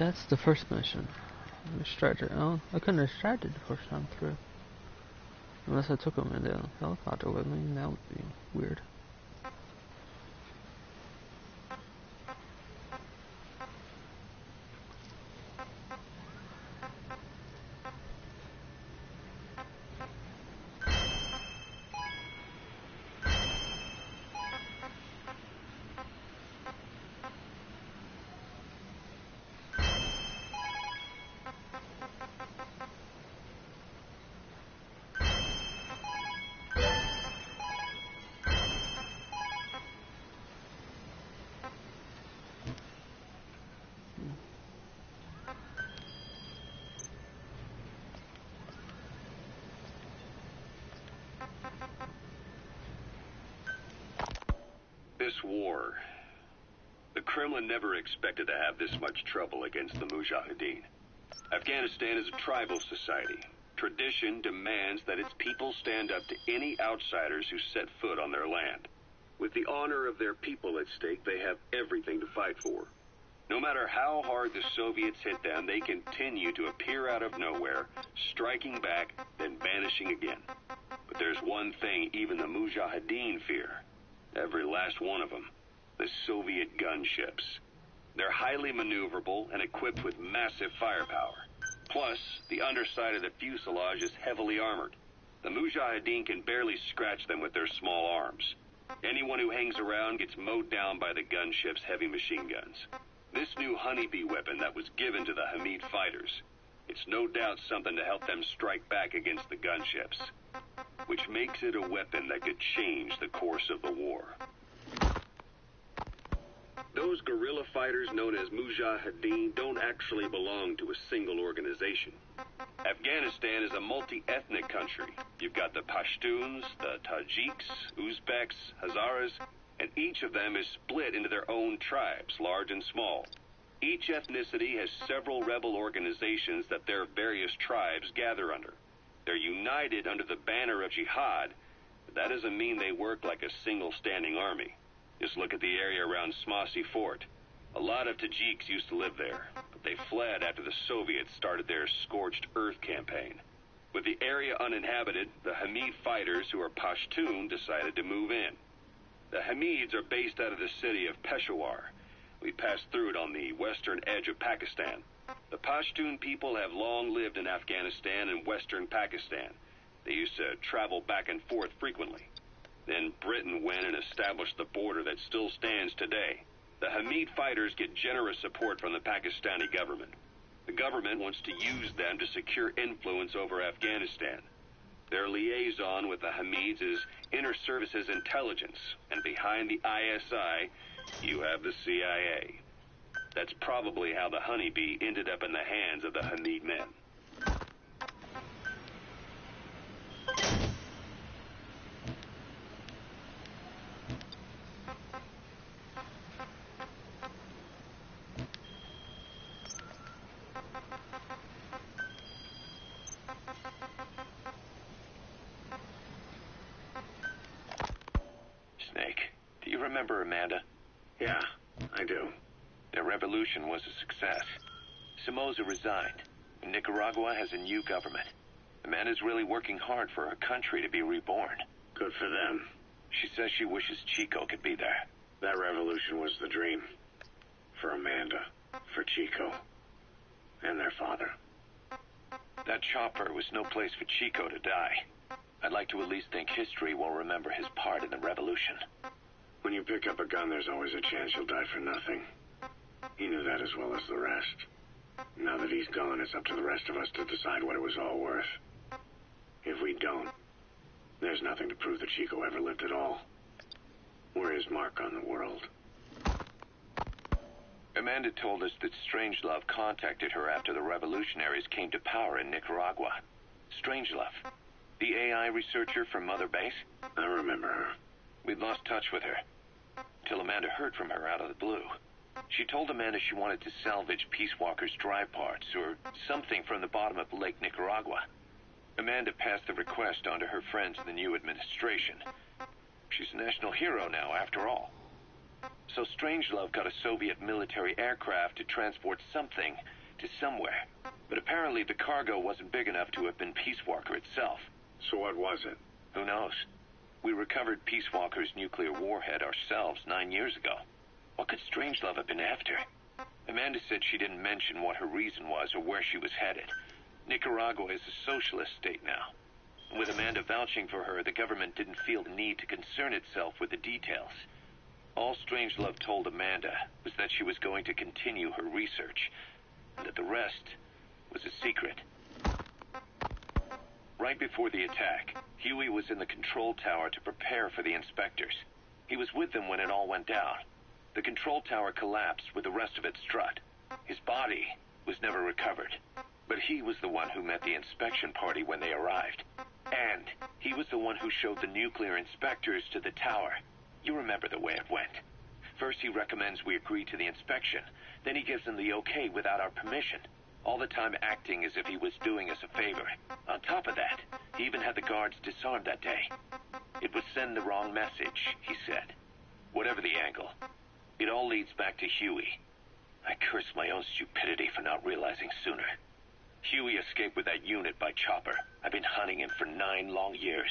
That's the first mission. Extract it. Oh, I couldn't extract it the first time through. Unless I took him in the helicopter with me, that would be weird. This war, the Kremlin never expected to have this much trouble against the Mujahideen. Afghanistan is a tribal society. Tradition demands that its people stand up to any outsiders who set foot on their land. With the honor of their people at stake, they have everything to fight for. No matter how hard the Soviets hit them, they continue to appear out of nowhere, striking back, then vanishing again. But there's one thing even the Mujahideen fear. Every last one of them. The Soviet gunships. They're highly maneuverable and equipped with massive firepower. Plus, the underside of the fuselage is heavily armored. The Mujahideen can barely scratch them with their small arms. Anyone who hangs around gets mowed down by the gunship's heavy machine guns. This new Honeybee weapon that was given to the Hamid fighters, it's no doubt something to help them strike back against the gunships, which makes it a weapon that could change the course of the war. Those guerrilla fighters known as Mujahideen don't actually belong to a single organization. Afghanistan is a multi-ethnic country. You've got the Pashtuns, the Tajiks, Uzbeks, Hazaras, and each of them is split into their own tribes, large and small. Each ethnicity has several rebel organizations that their various tribes gather under. They're united under the banner of jihad, but that doesn't mean they work like a single standing army. Just look at the area around Smasy Fort. A lot of Tajiks used to live there, but they fled after the Soviets started their Scorched Earth campaign. With the area uninhabited, the Hamid fighters, who are Pashtun, decided to move in. The Hamids are based out of the city of Peshawar. We passed through it on the western edge of Pakistan. The Pashtun people have long lived in Afghanistan and western Pakistan. They used to travel back and forth frequently. Then Britain went and established the border that still stands today. The Hamid fighters get generous support from the Pakistani government. The government wants to use them to secure influence over Afghanistan. Their liaison with the Hamids is Inter-Services Intelligence, and behind the ISI, you have the CIA. That's probably how the Honeybee ended up in the hands of the Hamid men. Snake, do you remember Amanda? Yeah, I do. Their revolution was a success. Somoza resigned, and Nicaragua has a new government. Amanda's really working hard for her country to be reborn. Good for them. She says she wishes Chico could be there. That revolution was the dream. For Amanda, for Chico, and their father. That chopper was no place for Chico to die. I'd like to at least think history will remember his part in the revolution. When you pick up a gun, there's always a chance you'll die for nothing. He knew that as well as the rest. Now that he's gone, it's up to the rest of us to decide what it was all worth. If we don't, there's nothing to prove that Chico ever lived at all. We're his mark on the world. Amanda told us that Strangelove contacted her after the revolutionaries came to power in Nicaragua. Strangelove, the AI researcher from Mother Base? I remember her. We'd lost touch with her, till Amanda heard from her out of the blue. She told Amanda she wanted to salvage Peace Walker's drive parts, or something from the bottom of Lake Nicaragua. Amanda passed the request on to her friends in the new administration. She's a national hero now, after all. So Strangelove got a Soviet military aircraft to transport something to somewhere. But apparently the cargo wasn't big enough to have been Peace Walker itself. So what was it? Who knows? We recovered Peace Walker's nuclear warhead ourselves 9 years ago. What could Strangelove have been after? Amanda said she didn't mention what her reason was or where she was headed. Nicaragua is a socialist state now. And with Amanda vouching for her, the government didn't feel the need to concern itself with the details. All Strangelove told Amanda was that she was going to continue her research, and that the rest was a secret. Right before the attack, Huey was in the control tower to prepare for the inspectors. He was with them when it all went down. The control tower collapsed with the rest of its strut. His body was never recovered, but he was the one who met the inspection party when they arrived. And he was the one who showed the nuclear inspectors to the tower. You remember the way it went. First he recommends we agree to the inspection, then he gives them the okay without our permission, all the time acting as if he was doing us a favor. On top of that, he even had the guards disarmed that day. It would send the wrong message, he said. Whatever the angle, it all leads back to Huey. I curse my own stupidity for not realizing sooner. Huey escaped with that unit by chopper. I've been hunting him for 9 long years.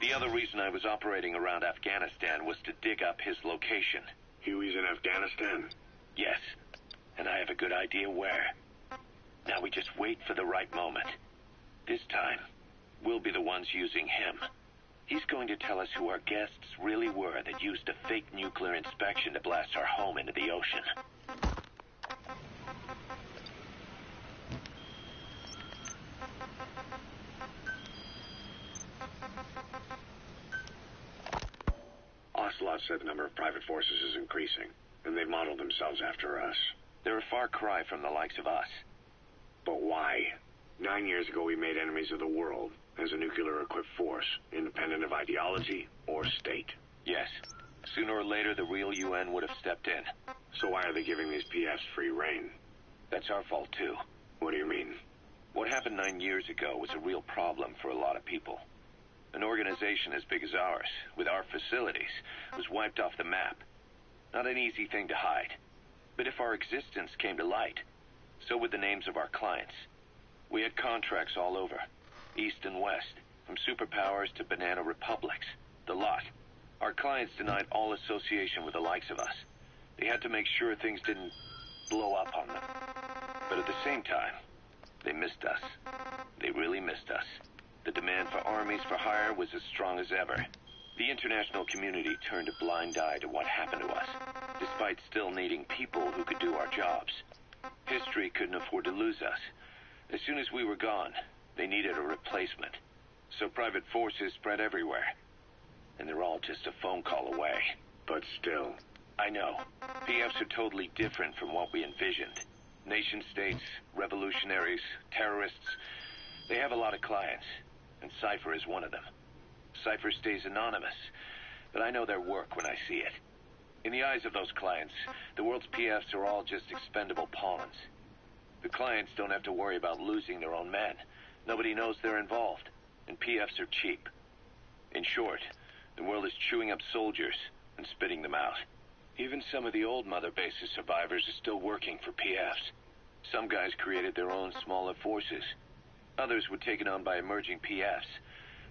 The other reason I was operating around Afghanistan was to dig up his location. Huey's in Afghanistan? Yes, and I have a good idea where. Now we just wait for the right moment. This time, we'll be the ones using him. He's going to tell us who our guests really were that used a fake nuclear inspection to blast our home into the ocean. Ocelot said the number of private forces is increasing, and they've modeled themselves after us. They're a far cry from the likes of us. But why? 9 years ago we made enemies of the world as a nuclear-equipped force, independent of ideology or state. Yes. Sooner or later the real UN would have stepped in. So why are they giving these PFs free rein? That's our fault too. What do you mean? What happened 9 years ago was a real problem for a lot of people. An organization as big as ours, with our facilities, was wiped off the map. Not an easy thing to hide. But if our existence came to light, so would the names of our clients. We had contracts all over, east and west, from superpowers to banana republics, the lot. Our clients denied all association with the likes of us. They had to make sure things didn't blow up on them. But at the same time, they missed us. They really missed us. The demand for armies for hire was as strong as ever. The international community turned a blind eye to what happened to us, despite still needing people who could do our jobs. History couldn't afford to lose us. As soon as we were gone, they needed a replacement. So private forces spread everywhere. And they're all just a phone call away. But still. I know. PFs are totally different from what we envisioned. Nation-states, revolutionaries, terrorists. They have a lot of clients, and Cypher is one of them. Cypher stays anonymous, but I know their work when I see it. In the eyes of those clients, the world's PFs are all just expendable pawns. The clients don't have to worry about losing their own men. Nobody knows they're involved, and PFs are cheap. In short, the world is chewing up soldiers and spitting them out. Even some of the old Mother Base's survivors are still working for PFs. Some guys created their own smaller forces. Others were taken on by emerging PFs.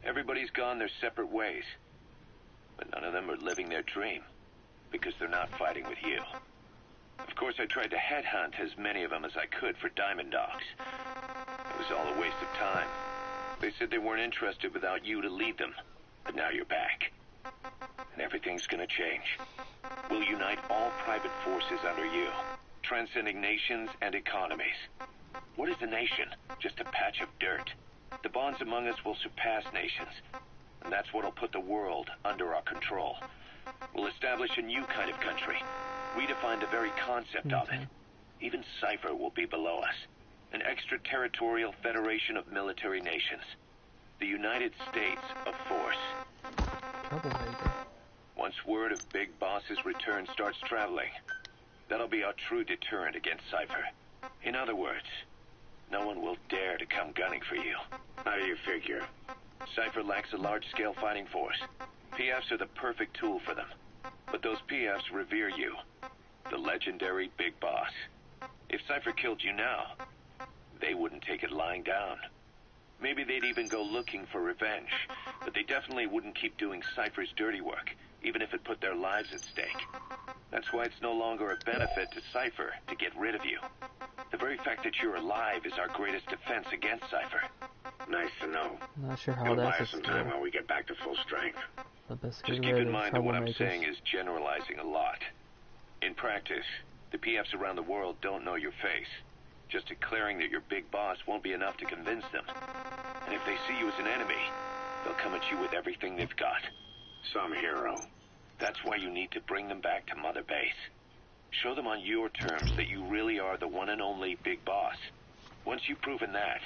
Everybody's gone their separate ways. But none of them are living their dream, because they're not fighting with you. Of course, I tried to headhunt as many of them as I could for Diamond Dogs. It was all a waste of time. They said they weren't interested without you to lead them. But now you're back. And everything's gonna change. We'll unite all private forces under you, transcending nations and economies. What is a nation? Just a patch of dirt. The bonds among us will surpass nations, and that's what'll put the world under our control. We'll establish a new kind of country, redefine the very concept of it. Even Cypher will be below us. An extraterritorial federation of military nations. The United States of Force. Troublemaker. Once word of Big Boss's return starts traveling, that'll be our true deterrent against Cypher. In other words, no one will dare to come gunning for you. How do you figure? Cypher lacks a large-scale fighting force. PFs are the perfect tool for them. But those PFs revere you. The legendary Big Boss. If Cypher killed you now, they wouldn't take it lying down. Maybe they'd even go looking for revenge, but they definitely wouldn't keep doing Cypher's dirty work, even if it put their lives at stake. That's why it's no longer a benefit to Cypher to get rid of you. The very fact that you're alive is our greatest defense against Cypher. Nice to know. Not sure how It'll buy that's us some time while we get back to full strength. the best Just keep in mind that what I'm saying is generalizing a lot. In practice, the PFs around the world don't know your face. Just declaring that you're Big Boss won't be enough to convince them. And if they see you as an enemy, they'll come at you with everything they've got. Some hero. That's why you need to bring them back to Mother Base. Show them on your terms that you really are the one and only Big Boss. Once you've proven that,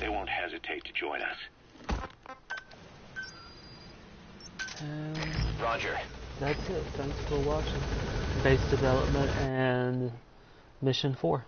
they won't hesitate to join us. Roger. That's it. Thanks for watching. Base development and mission 4.